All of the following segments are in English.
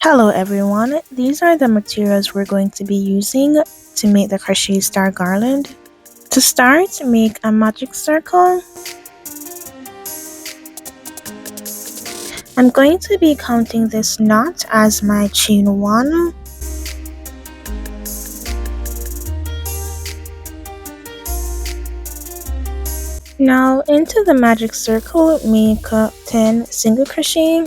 Hello everyone, these are the materials we're going to be using to make the crochet star garland. To start, make a magic circle. I'm going to be counting this knot as my chain 1. Now into the magic circle, make 10 single crochet.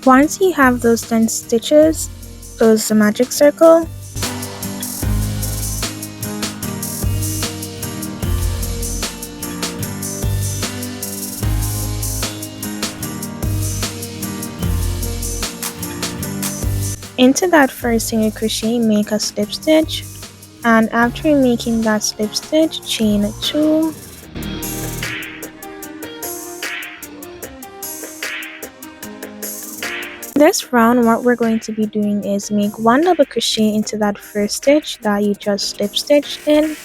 Once you have those 10 stitches, close the magic circle. Into that first single crochet, make a slip stitch, and after making that slip stitch, chain 2. This round, what we're going to be doing is make 1 double crochet into that first stitch that you just slip stitched in.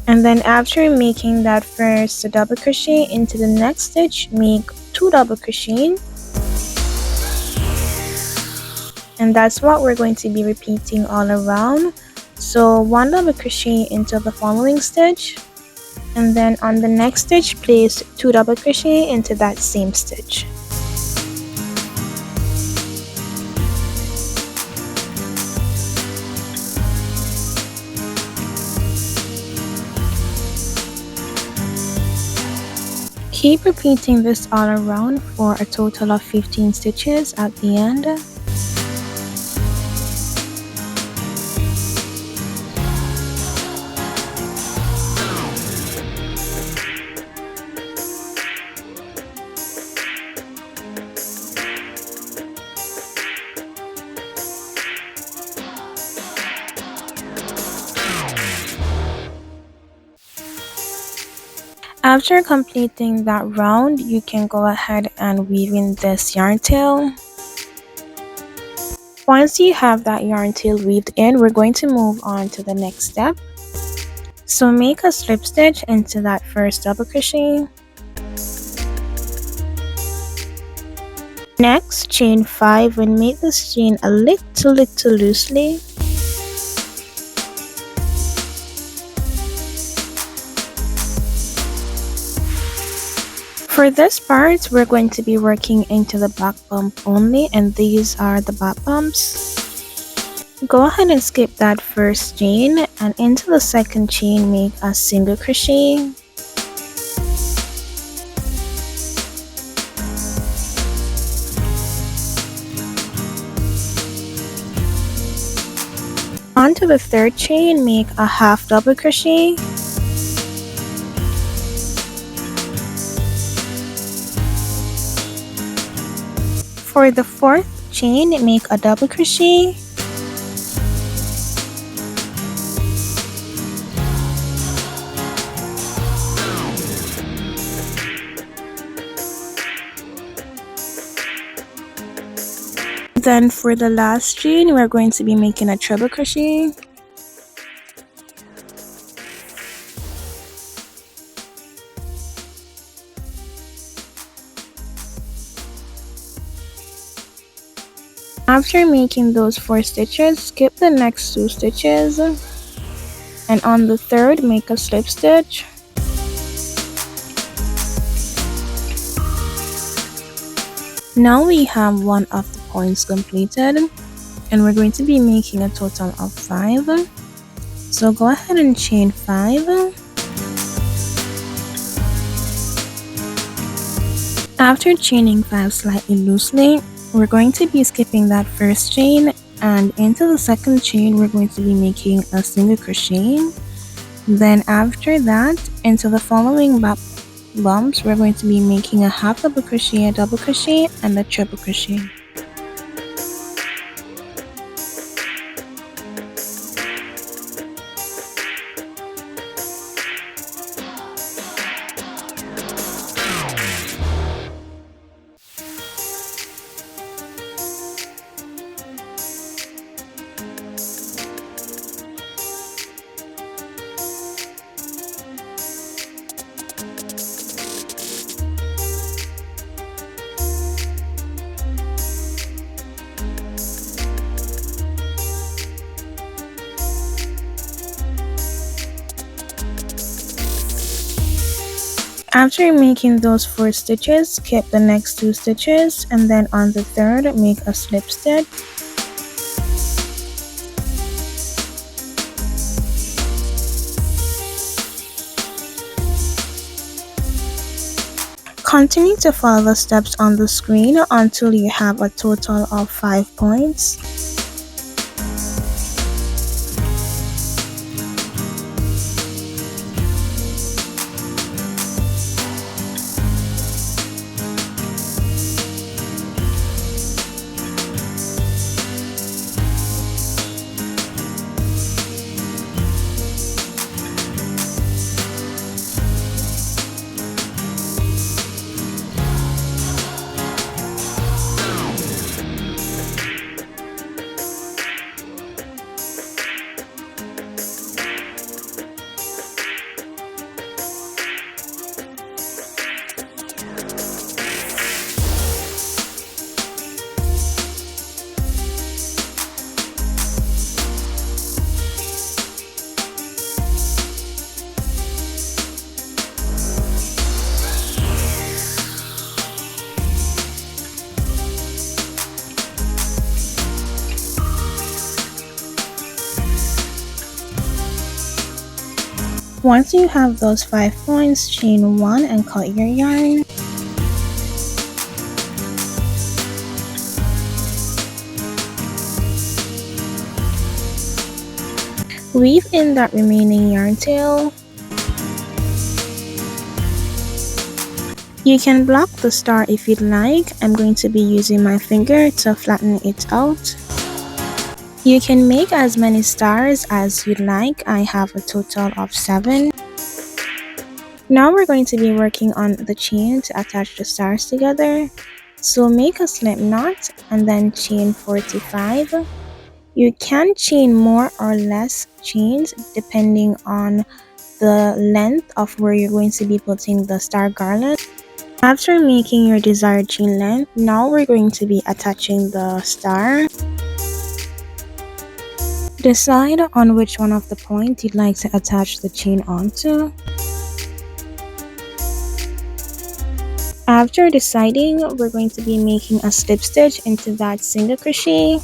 And then after making that first double crochet into the next stitch, make 2 double crochet. And that's what we're going to be repeating all around. So 1 double crochet into the following stitch. And then on the next stitch, place 2 double crochet into that same stitch. Keep repeating this all around for a total of 15 stitches at the end. After completing that round, you can go ahead and weave in this yarn tail. Once you have that yarn tail weaved in, we're going to move on to the next step. So make a slip stitch into that first double crochet. Next, chain 5 and make this chain a little loosely. For this part, we're going to be working into the back bump only, and these are the back bumps. Go ahead and skip that first chain, and into the second chain, make a single crochet. Onto the third chain, make a half double crochet. For the fourth chain, make a double crochet. Then for the last chain, we're going to be making a treble crochet. After making those 4 stitches, skip the next 2 stitches, and on the third, make a slip stitch. Now we have one of the points completed, and we're going to be making a total of 5. So go ahead and chain 5. After chaining 5 slightly loosely, we're going to be skipping that first chain, and into the second chain we're going to be making a single crochet. Then after that, into the following bumps, we're going to be making a half double crochet, a double crochet, and a triple crochet. After making those 4 stitches, skip the next 2 stitches and then on the third make a slip stitch. Continue to follow the steps on the screen until you have a total of 5 points. Once you have those 5 points, chain 1 and cut your yarn. Weave in that remaining yarn tail. You can block the star if you'd like. I'm going to be using my finger to flatten it out. You can make as many stars as you'd like. I have a total of 7. Now we're going to be working on the chain to attach the stars together. So make a slip knot and then chain 45. You can chain more or less chains depending on the length of where you're going to be putting the star garland. After making your desired chain length, now we're going to be attaching the star. Decide on which one of the points you'd like to attach the chain onto. After deciding, we're going to be making a slip stitch into that single crochet.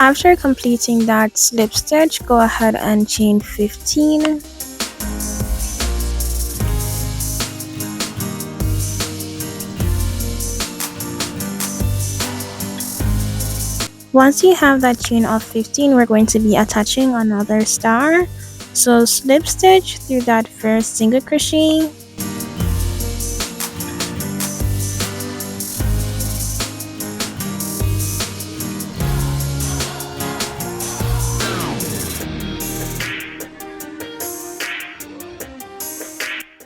After completing that slip stitch, go ahead and chain 15. Once you have that chain of 15, we're going to be attaching another star. So slip stitch through that first single crochet.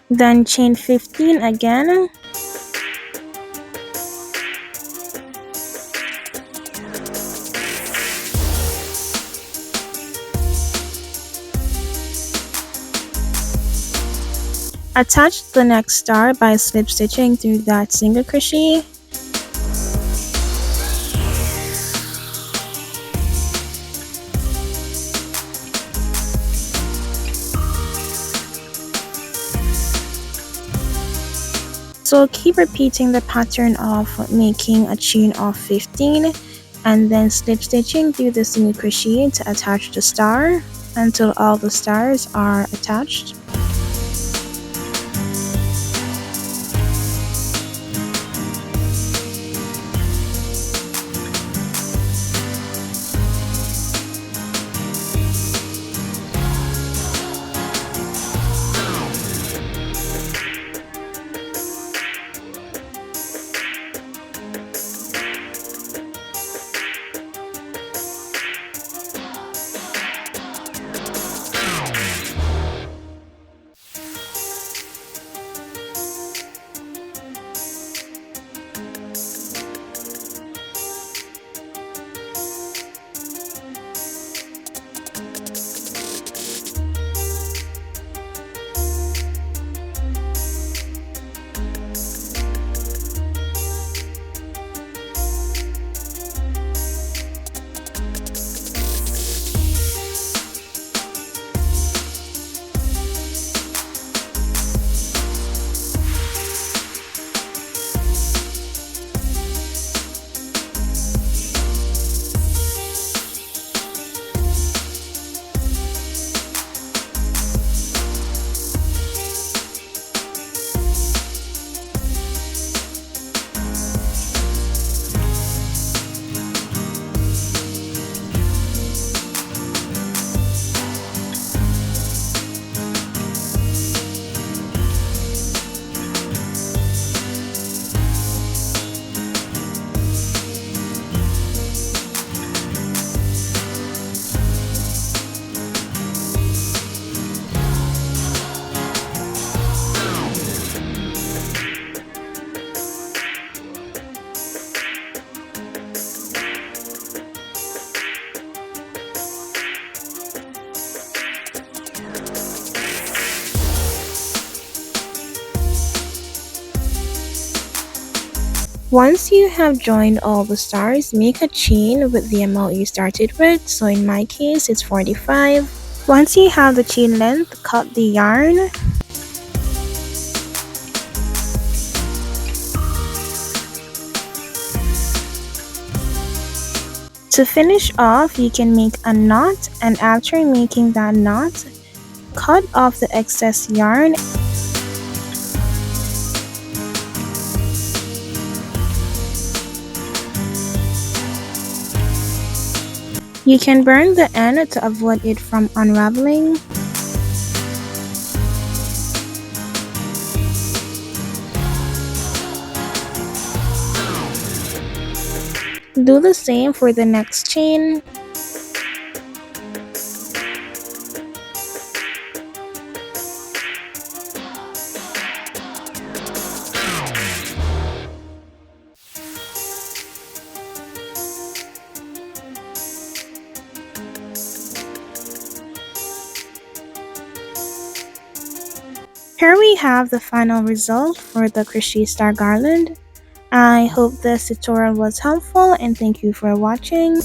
Then chain 15 again. Attach the next star by slip stitching through that single crochet. So keep repeating the pattern of making a chain of 15 and then slip stitching through the single crochet to attach the star until all the stars are attached. Once you have joined all the stars, make a chain with the amount you started with. So in my case, it's 45. Once you have the chain length, cut the yarn. To finish off, you can make a knot, and after making that knot, cut off the excess yarn. You can burn the end to avoid it from unraveling. Do the same for the next chain. Here we have the final result for the crochet star garland. I hope this tutorial was helpful and thank you for watching.